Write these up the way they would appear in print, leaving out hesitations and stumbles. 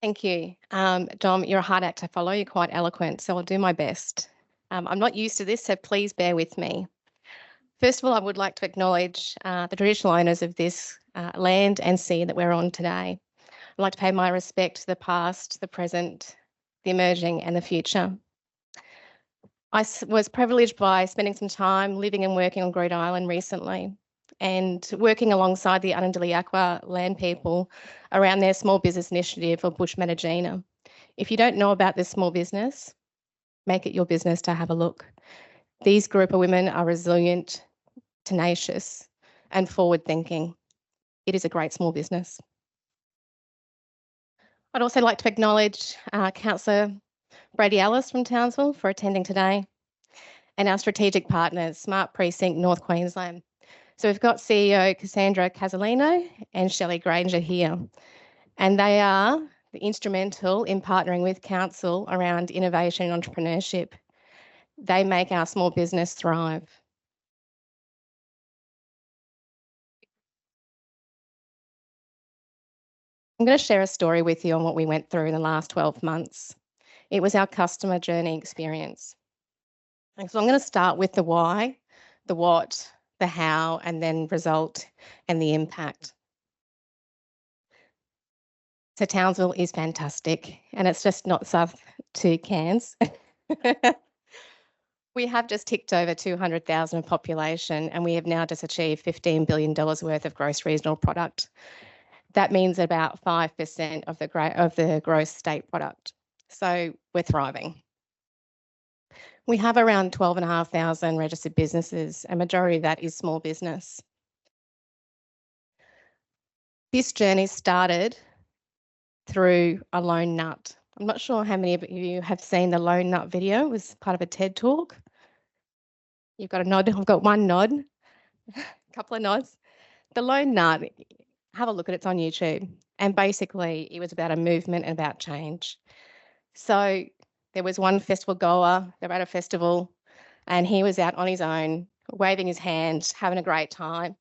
Thank you. Dom, you're a hard act to follow. You're quite eloquent, so I'll do my best. I'm not used to this, so please bear with me. First of all, I would like to acknowledge the traditional owners of this land and sea that we're on today. I'd like to pay my respect to the past, the present, the emerging, and the future. Was privileged by spending some time living and working on Groote Island recently and working alongside the Anandali land people around their small business initiative of Bush Managina. If you don't know about this small business, make it your business to have a look. These group of women are resilient, tenacious, and forward-thinking. It is a great small business. I'd also like to acknowledge Councillor Brady Ellis from Townsville for attending today, and our strategic partners, Smart Precinct North Queensland. So we've got CEO Cassandra Casalino and Shelley Granger here, and they are instrumental in partnering with Council around innovation and entrepreneurship. They make our small business thrive. I'm going to share a story with you on what we went through in the last 12 months. It was our customer journey experience. And so I'm going to start with the why, the what, the how, and then result and the impact. So Townsville is fantastic, and it's just not south to Cairns. We have just ticked over 200,000 population, and we have now just achieved $15 billion worth of gross regional product. That means about 5% of the gross state product. So we're thriving. We have around 12,500 registered businesses. A majority of that is small business. This journey started through a lone nut. I'm not sure how many of you have seen the lone nut video. It was part of a TED talk. You've got a nod. I've got one nod, a couple of nods. The lone nut, have a look at it. It's on YouTube. And basically, it was about a movement and about change. So there was one festival goer. They were at a festival, and he was out on his own, waving his hand, having a great time.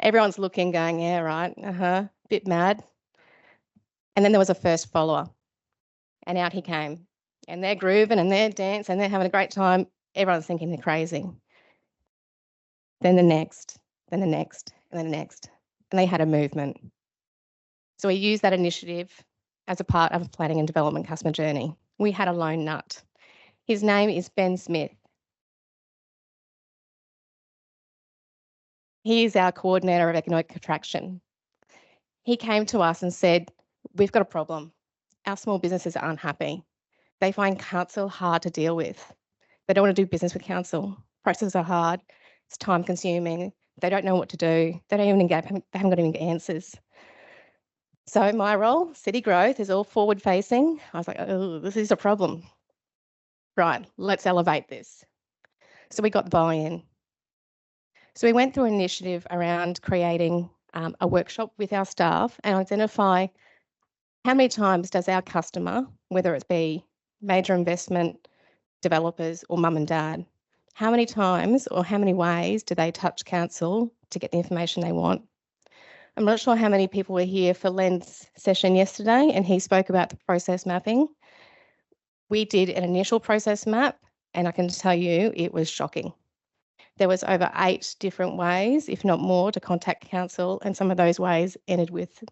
Everyone's looking, going, yeah, right, bit mad. And then there was a first follower, and out he came. And they're grooving and they're dancing and they're having a great time. Everyone's thinking they're crazy. Then the next, then the next, and then the next. And they had a movement. So we used that initiative as a part of a planning and development customer journey. We had a lone nut. His name is Ben Smith. He is our coordinator of economic attraction. He came to us and said, we've got a problem. Our small businesses are unhappy. They find council hard to deal with. They don't want to do business with council. Processes are hard. It's time consuming. They don't know what to do. They haven't got any answers. So my role, City Growth, is all forward facing. I was like, oh, this is a problem. Right, let's elevate this. So we got buy-in. So we went through an initiative around creating a workshop with our staff and identify how many times does our customer, whether it be major investment developers or mum and dad, how many times or how many ways do they touch council to get the information they want? I'm not sure how many people were here for Len's session yesterday, and he spoke about the process mapping. We did an initial process map, and I can tell you it was shocking. There was over 8 different ways, if not more, to contact council, and some of those ways ended with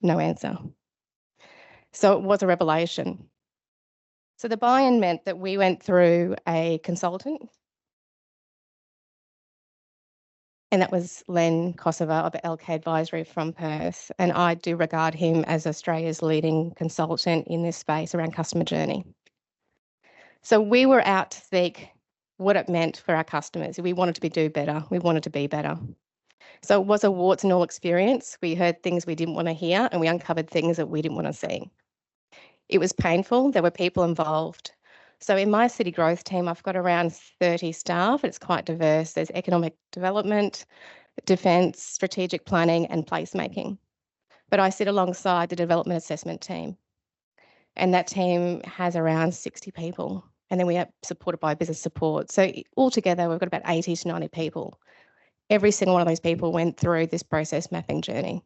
no answer. So it was a revelation. So the buy-in meant that we went through a consultant, and that was Len Kosovo of LK Advisory from Perth, and I do regard him as Australia's leading consultant in this space around customer journey. So we were out to seek what it meant for our customers. We wanted to do better. We wanted to be better. So it was a warts and all experience. We heard things we didn't want to hear, and we uncovered things that we didn't want to see. It was painful. There were people involved. So in my city growth team, I've got around 30 staff. It's quite diverse. There's economic development, defence, strategic planning, and placemaking. But I sit alongside the development assessment team. And that team has around 60 people. And then we are supported by business support. So altogether, we've got about 80 to 90 people. Every single one of those people went through this process mapping journey.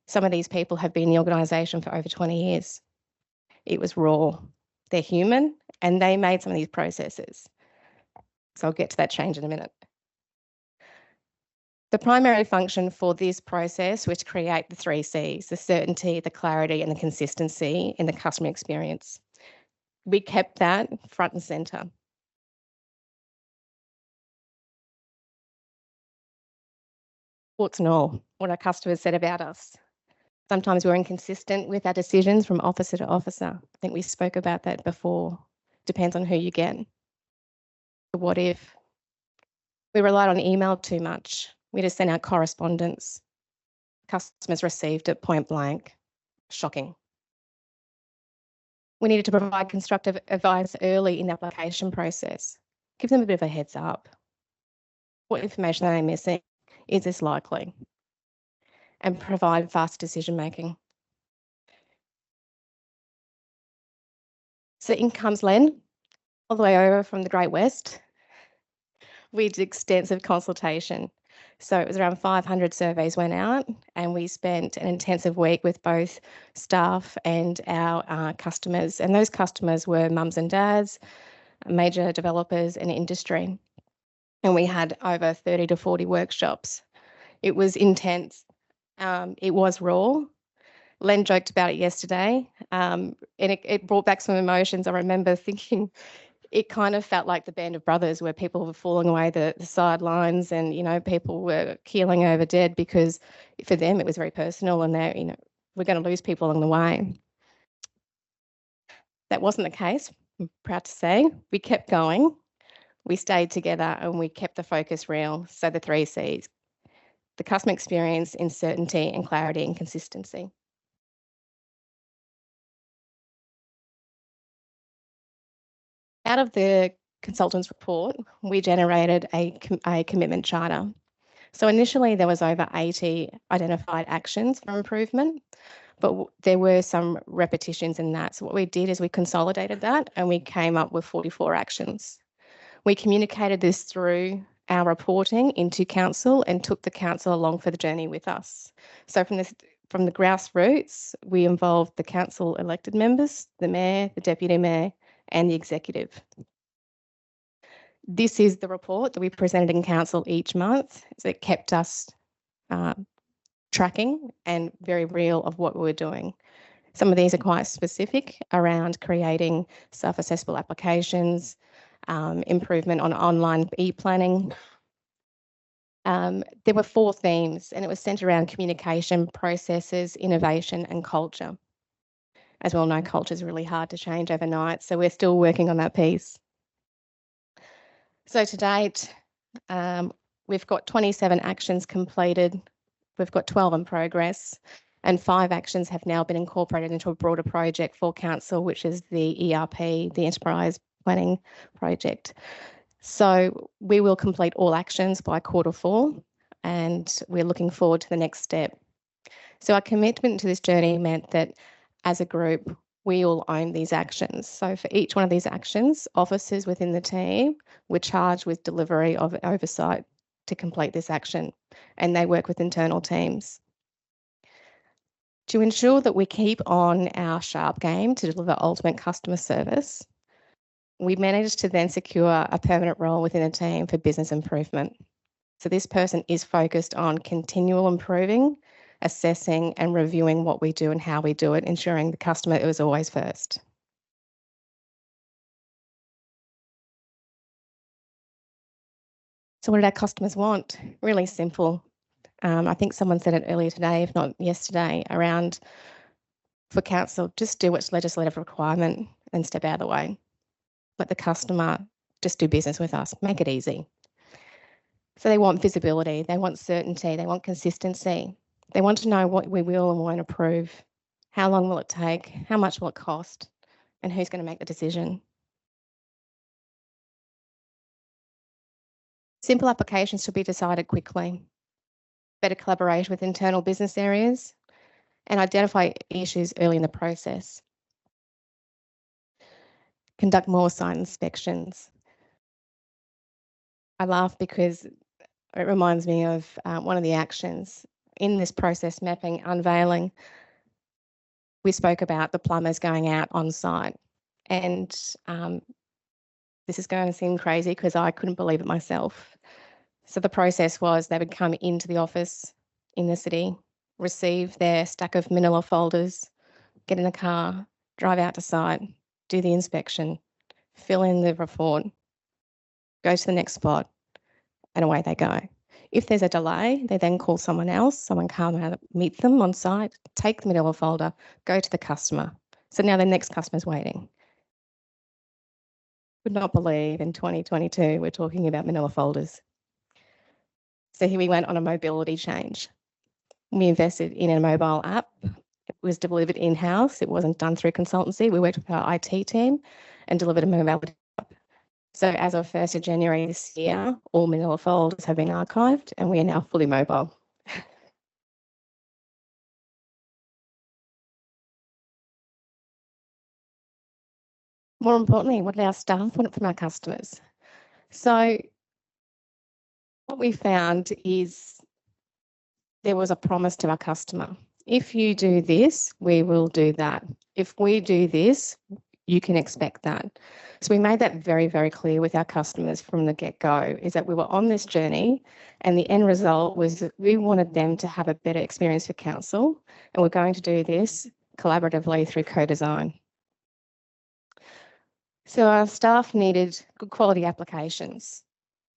Some of these people have been in the organisation for over 20 years. It was raw. They're human and they made some of these processes. So I'll get to that change in a minute. The primary function for this process was to create the 3 Cs, the certainty, the clarity, and the consistency in the customer experience. We kept that front and centre. What's and all, what our customers said about us. Sometimes we're inconsistent with our decisions from officer to officer. I think we spoke about that before. Depends on who you get. What if? We relied on email too much. We just sent out correspondence. Customers received it point blank. Shocking. We needed to provide constructive advice early in the application process. Give them a bit of a heads up. What information are they missing? Is this likely? And provide fast decision making. So in comes Len, all the way over from the Great West. We did extensive consultation. So it was around 500 surveys went out, and we spent an intensive week with both staff and our customers. And those customers were mums and dads, major developers and industry. And we had over 30 to 40 workshops. It was intense. It was raw. Len joked about it yesterday, and it brought back some emotions. I remember thinking it kind of felt like the Band of Brothers, where people were falling away the sidelines, and people were keeling over dead, because for them it was very personal, and they we're going to lose people along the way. That wasn't the case. I'm proud to say we kept going. We stayed together and we kept the focus real. So the 3 Cs: the customer experience, in certainty and clarity and consistency. Out of the consultant's report, we generated a commitment charter. So initially there was over 80 identified actions for improvement, but there were some repetitions in that. So what we did is we consolidated that and we came up with 44 actions. We communicated this through our reporting into council and took the council along for the journey with us. So from the grassroots, we involved the council elected members, the mayor, the deputy mayor, and the executive. This is the report that we presented in council each month. So it kept us tracking and very real of what we were doing. Some of these are quite specific around creating self-accessible applications, improvement on online e-planning. There were 4 themes, and it was centred around communication, processes, innovation, and culture. As we all know, culture is really hard to change overnight, so we're still working on that piece. So to date, we've got 27 actions completed. We've got 12 in progress, and 5 actions have now been incorporated into a broader project for council, which is the ERP, the Enterprise Planning Project. So we will complete all actions by Q4, and we're looking forward to the next step. So our commitment to this journey meant that as a group, we all own these actions. So for each one of these actions, officers within the team were charged with delivery of oversight to complete this action, and they work with internal teams. To ensure that we keep on our sharp game to deliver ultimate customer service, we managed to then secure a permanent role within the team for business improvement. So this person is focused on continual improving, assessing and reviewing what we do and how we do it, ensuring the customer is always first. So what did our customers want? Really simple. I think someone said it earlier today, if not yesterday, around for council, just do what's legislative requirement and step out of the way. Let the customer just do business with us, make it easy. So they want visibility, they want certainty, they want consistency. They want to know what we will and won't approve. How long will it take? How much will it cost? And who's going to make the decision? Simple applications should be decided quickly. Better collaboration with internal business areas and identify issues early in the process. Conduct more site inspections. I laugh because it reminds me of one of the actions. in this process mapping unveiling, we spoke about the plumbers going out on site. And this is going to seem crazy because I couldn't believe it myself. So the process was they would come into the office in the city, receive their stack of manila folders, get in a car, drive out to site, do the inspection, fill in the report, go to the next spot, and away they go. If there's a delay, they then call someone else, someone come out, meet them on site, take the manila folder, go to the customer. So now the next customer's waiting. Would not believe in 2022 we're talking about manila folders. So here we went on a mobility change. We invested in a mobile app. It was delivered in-house. It wasn't done through consultancy. We worked with our IT team and delivered a mobility app. So as of 1st of January this year, all manila folders have been archived and we are now fully mobile. More importantly, what did our staff want from our customers? So what we found is there was a promise to our customer. If you do this, we will do that. If we do this, you can expect that. So we made that very, very clear with our customers from the get-go, is that we were on this journey and the end result was that we wanted them to have a better experience for council, and we're going to do this collaboratively through co-design. So our staff needed good quality applications.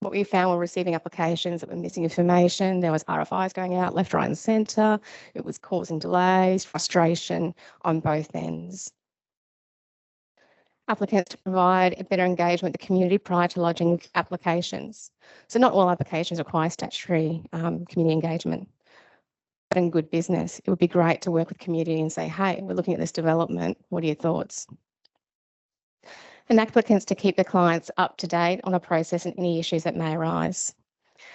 What we found were receiving applications that were missing information. There was RFIs going out left, right and centre. It was causing delays, frustration on both ends. Applicants to provide a better engagement with the community prior to lodging applications. So not all applications require statutory community engagement. But in good business, it would be great to work with community and say, hey, we're looking at this development. What are your thoughts? And applicants to keep their clients up to date on a process and any issues that may arise.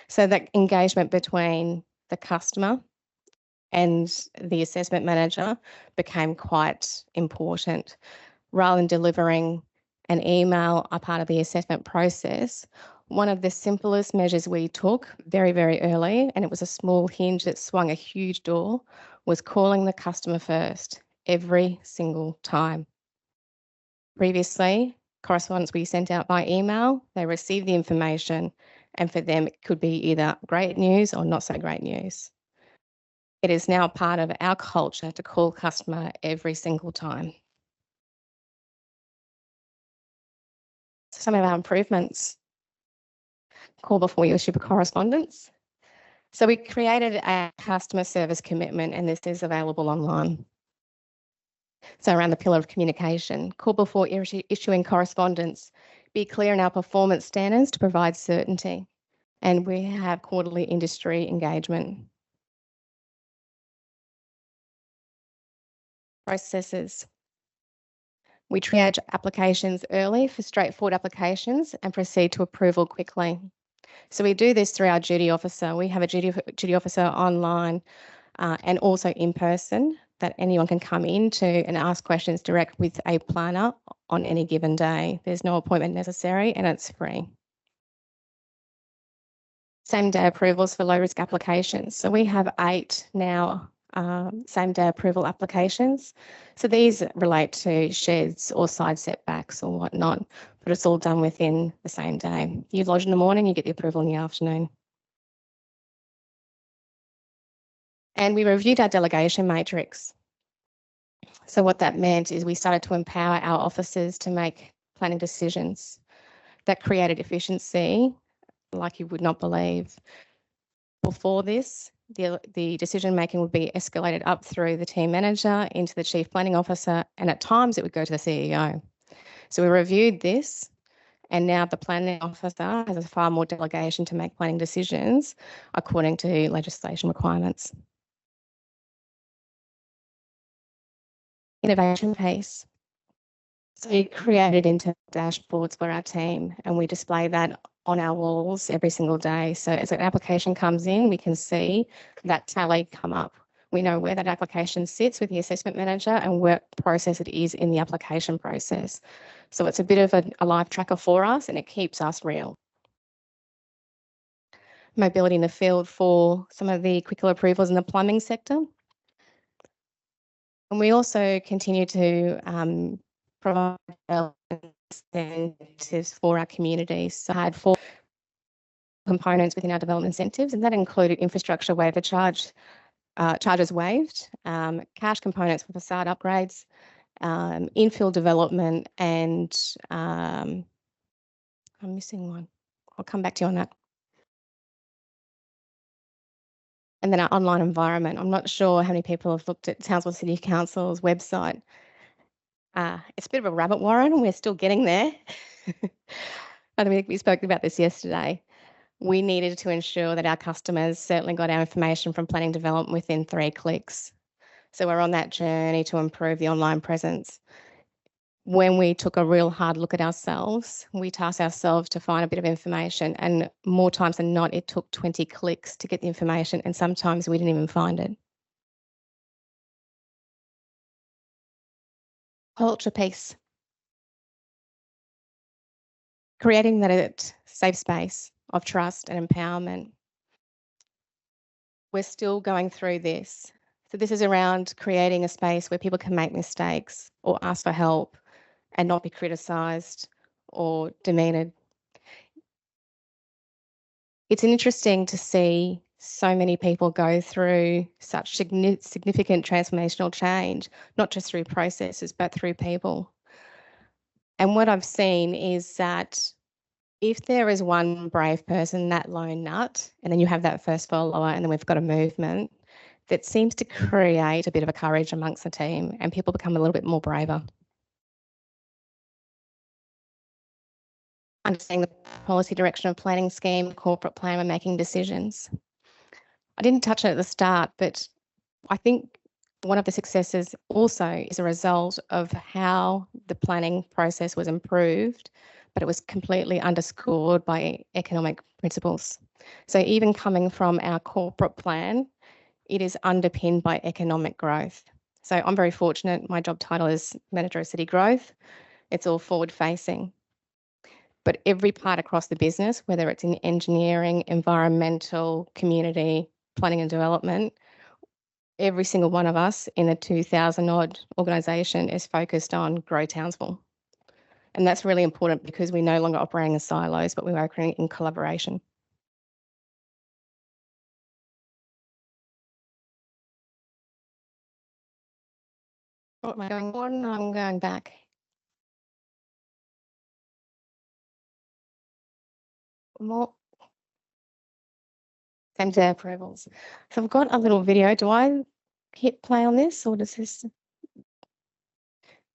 So that engagement between the customer and the assessment manager became quite important. Rather than delivering an email a part of the assessment process, one of the simplest measures we took very, very early, and it was a small hinge that swung a huge door, was calling the customer first every single time. Previously, correspondence we sent out by email, they received the information, and for them it could be either great news or not so great news. It is now part of our culture to call customer every single time. Some of our improvements. Call before you issue correspondence. So we created a customer service commitment, and this is available online. So around the pillar of communication, call before issuing correspondence, be clear in our performance standards to provide certainty. And we have quarterly industry engagement. Processes. We triage applications early for straightforward applications and proceed to approval quickly. So we do this through our duty officer. We have a duty officer online and also in person that anyone can come into and ask questions direct with a planner on any given day. There's no appointment necessary and it's free. Same day approvals for low risk applications. So we have 8 now same day approval applications. So these relate to sheds or side setbacks or whatnot, but it's all done within the same day. You lodge in the morning, you get the approval in the afternoon. And we reviewed our delegation matrix. So what that meant is we started to empower our officers to make planning decisions. That created efficiency like you would not believe. Before this, the decision making would be escalated up through the team manager into the chief planning officer, and at times it would go to the CEO. So we reviewed this, and now the planning officer has a far more delegation to make planning decisions according to legislation requirements. Innovation pace. So we created internal dashboards for our team, and we display that on our walls every single day. So as an application comes in, we can see that tally come up. We know where that application sits with the assessment manager and what process it is in the application process. So it's a bit of a live tracker for us, and it keeps us real. mobility in the field for some of the quicker approvals in the plumbing sector. And we also continue to provide incentives for our communities. So I had 4 components within our development incentives, and that included infrastructure waiver charges waived, cash components for facade upgrades, infill development, and I'm missing one. I'll come back to you on that. And then our online environment. I'm not sure how many people have looked at Townsville City Council's website. It's a bit of a rabbit warren, and we're still getting there. I think we spoke about this yesterday. We needed to ensure that our customers certainly got our information from planning development within 3 clicks. So we're on that journey to improve the online presence. When we took a real hard look at ourselves, we tasked ourselves to find a bit of information, and more times than not, it took 20 clicks to get the information, and sometimes we didn't even find it. Culture piece. Creating that safe space of trust and empowerment. We're still going through this. So this is around creating a space where people can make mistakes or ask for help and not be criticised or demeaned. It's interesting to see so many people go through such significant transformational change, not just through processes, but through people. And what I've seen is that if there is one brave person, that lone nut, and then you have that first follower, and then we've got a movement that seems to create a bit of a courage amongst the team, and people become a little bit more braver. Understanding the policy direction of planning scheme, corporate plan when making decisions. I didn't touch on it at the start, but I think one of the successes also is a result of how the planning process was improved, but it was completely underscored by economic principles. So even coming from our corporate plan, it is underpinned by economic growth. So I'm very fortunate. My job title is Manager of City Growth. It's all forward facing. But every part across the business, whether it's in engineering, environmental, community, planning and development, every single one of us in a 2,000 odd organisation is focused on grow Townsville. And that's really important because we're no longer operating in silos, but we're working in collaboration. What am I going on? I'm going back. More. Same day approvals. So I've got a little video. Do I hit play on this, or does this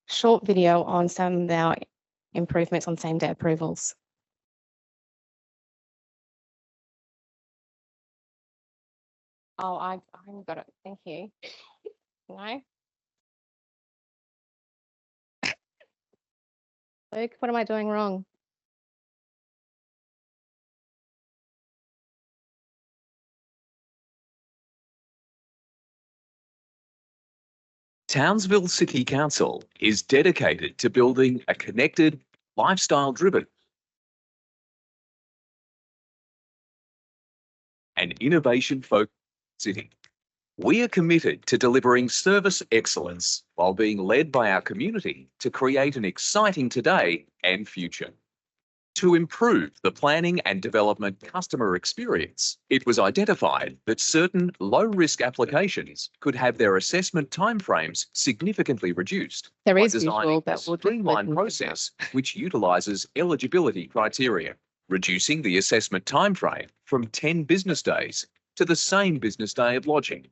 short video on some of our improvements on same day approvals? Oh, I haven't got it. Thank you. No. Luke, what am I doing wrong? Townsville City Council is dedicated to building a connected, lifestyle-driven and innovation-focused city. We are committed to delivering service excellence while being led by our community to create an exciting today and future. To improve the planning and development customer experience, it was identified that certain low-risk applications could have their assessment timeframes significantly reduced. There is designing visual, but a we'll streamline process which utilises eligibility criteria, reducing the assessment timeframe from 10 business days to the same business day of lodging.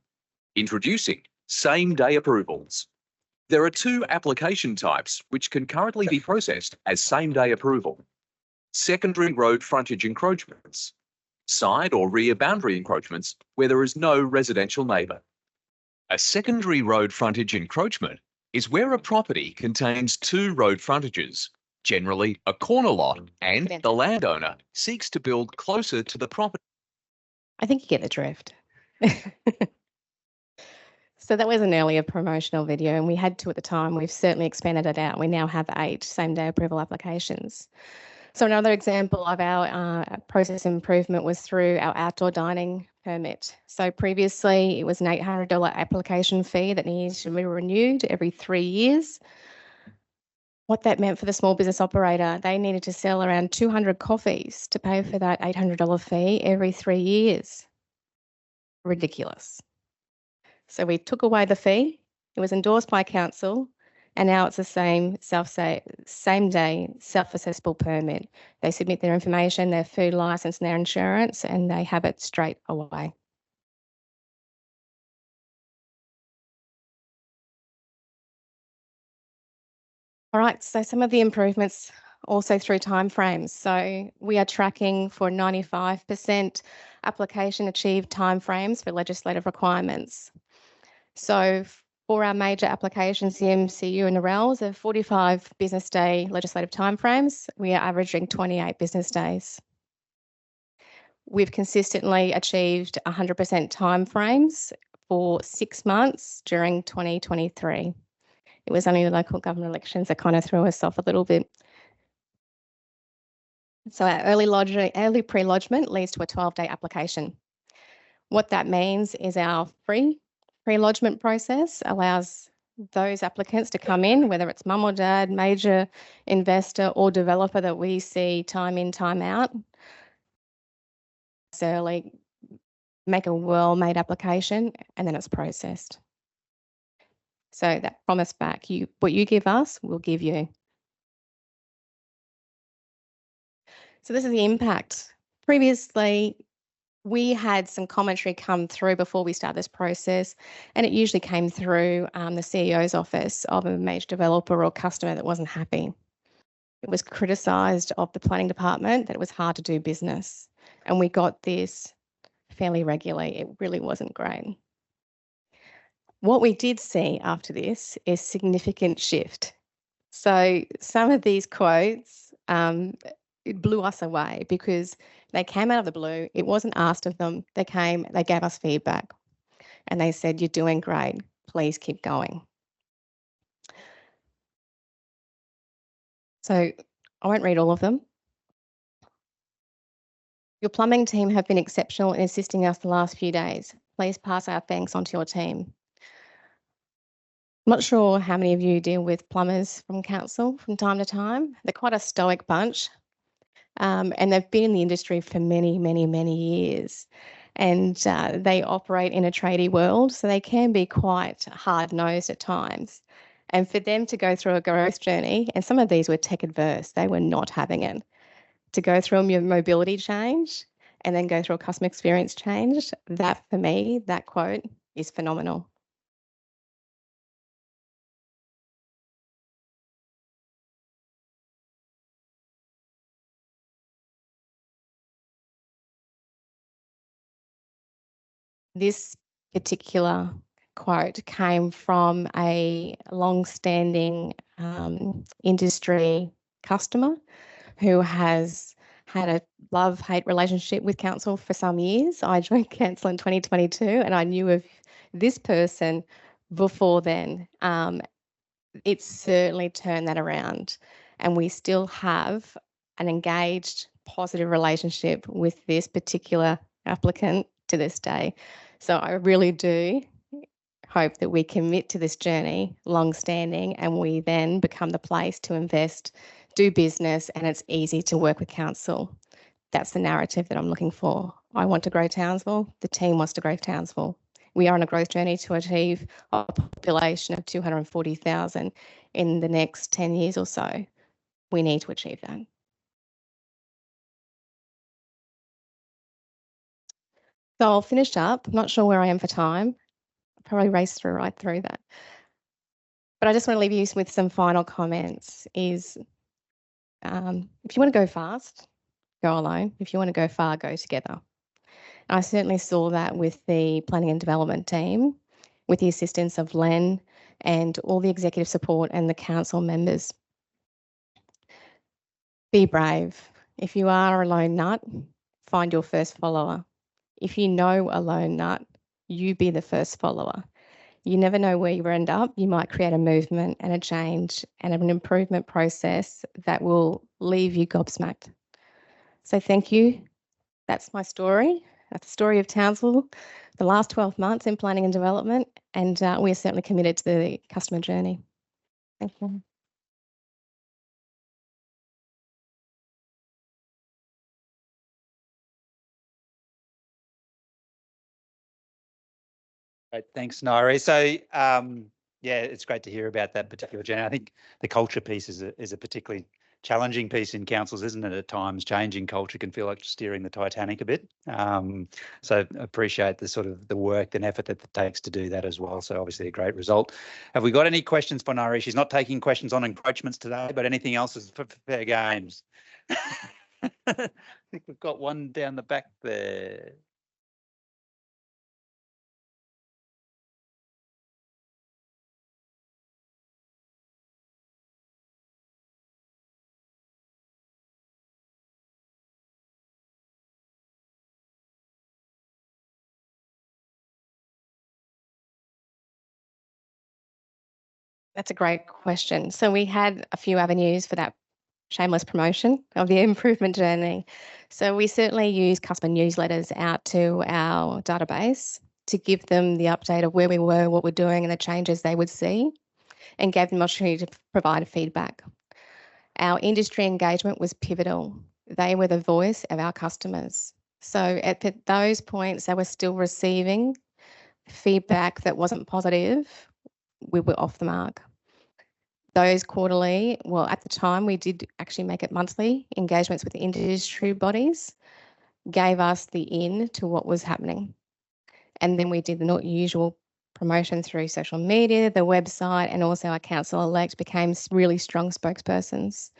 Introducing same-day approvals. There are 2 application types which can currently be processed as same-day approval. Secondary road frontage encroachments, side or rear boundary encroachments where there is no residential neighbour. A secondary road frontage encroachment is where a property contains 2 road frontages, generally a corner lot, and the landowner seeks to build closer to the property. I think you get the drift. So that was an earlier promotional video, and we had 2 at the time. We've certainly expanded it out. We now have 8 same-day approval applications. So another example of our process improvement was through our outdoor dining permit. So previously it was an $800 application fee that needed to be renewed every 3 years. What that meant for the small business operator, they needed to sell around 200 coffees to pay for that $800 fee every 3 years. Ridiculous. So we took away the fee. It was endorsed by council, and now it's the same day self-assessable permit. They submit their information, their food license and their insurance, and they have it straight away. All right, so some of the improvements also through timeframes. So we are tracking for 95% application achieved timeframes for legislative requirements. So for our major applications, the MCU and the RELs, are 45 business day legislative timeframes. We are averaging 28 business days. We've consistently achieved 100% timeframes for 6 months during 2023. It was only the local government elections that kind of threw us off a little bit. So our early pre-lodgement leads to a 12-day application. What that means is our free pre-lodgement process allows those applicants to come in, whether it's mum or dad, major investor or developer that we see time in, time out. So make a well-made application and then it's processed. So that promise back, what you give us, we'll give you. So this is the impact. Previously, we had some commentary come through before we start this process, and it usually came through the CEO's office of a major developer or customer that wasn't happy. It was criticised of the planning department that it was hard to do business, and we got this fairly regularly. It really wasn't great. What we did see after this is significant shift. So some of these quotes, it blew us away because they came out of the blue. It wasn't asked of them. They gave us feedback and they said, "You're doing great. Please keep going." So I won't read all of them. "Your plumbing team have been exceptional in assisting us the last few days. Please pass our thanks on to your team." I'm not sure how many of you deal with plumbers from council from time to time. They're quite a stoic bunch. And they've been in the industry for many, many, many years. And they operate in a tradie world, so they can be quite hard-nosed at times. And for them to go through a growth journey, and some of these were tech adverse, they were not having it. To go through a mobility change and then go through a customer experience change, that for me, that quote is phenomenal. This particular quote came from a long-standing industry customer who has had a love-hate relationship with council for some years. I joined council in 2022 and I knew of this person before then. It's certainly turned that around, and we still have an engaged, positive relationship with this particular applicant to this day. So I really do hope that we commit to this journey long-standing and we then become the place to invest, do business, and it's easy to work with council. That's the narrative that I'm looking for. I want to grow Townsville. The team wants to grow Townsville. We are on a growth journey to achieve a population of 240,000 in the next 10 years or so. We need to achieve that. So I'll finish up. I'm not sure where I am for time. I'll probably race right through that. But I just want to leave you with some final comments is if you want to go fast, go alone. If you want to go far, go together. I certainly saw that with the planning and development team, with the assistance of Len and all the executive support and the council members. Be brave. If you are a lone nut, find your first follower. If you know a lone nut, you be the first follower. You never know where you end up. You might create a movement and a change and an improvement process that will leave you gobsmacked. So thank you. That's my story. That's the story of Townsville, the last 12 months in planning and development, and we're certainly committed to the customer journey. Thank you. Great. Thanks, Nyree. So, yeah, it's great to hear about that particular journey. I think the culture piece is a particularly challenging piece in councils, isn't it? At times, changing culture can feel like steering the Titanic a bit. So appreciate the sort of the work and effort that it takes to do that as well. So obviously a great result. Have we got any questions for Nyree? She's not taking questions on encroachments today, but anything else is for fair games. I think we've got one down the back there. That's a great question. So we had a few avenues for that shameless promotion of the improvement journey. So we certainly use customer newsletters out to our database to give them the update of where we were, what we're doing, and the changes they would see, and gave them an opportunity to provide feedback. Our industry engagement was pivotal. They were the voice of our customers. So at those points, they were still receiving feedback that wasn't positive. We were off the mark. Those quarterly, well, at the time, we did actually make it monthly engagements with the industry bodies, gave us the in to what was happening. And then we did the not usual promotion through social media, the website, and also our council elect became really strong spokespersons.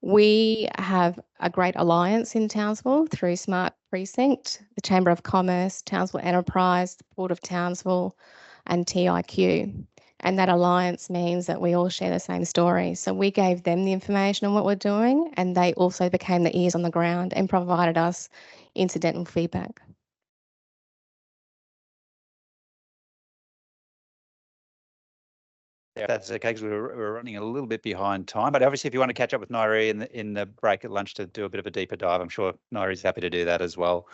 We have a great alliance in Townsville through Smart Precinct, the Chamber of Commerce, Townsville Enterprise, the Port of Townsville, and TIQ. And that alliance means that we all share the same story. So we gave them the information on what we're doing, and they also became the ears on the ground and provided us incidental feedback. Yeah, that's okay, because we're running a little bit behind time. But obviously, if you want to catch up with Nyree in the break at lunch to do a bit of a deeper dive, I'm sure Nyree's happy to do that as well.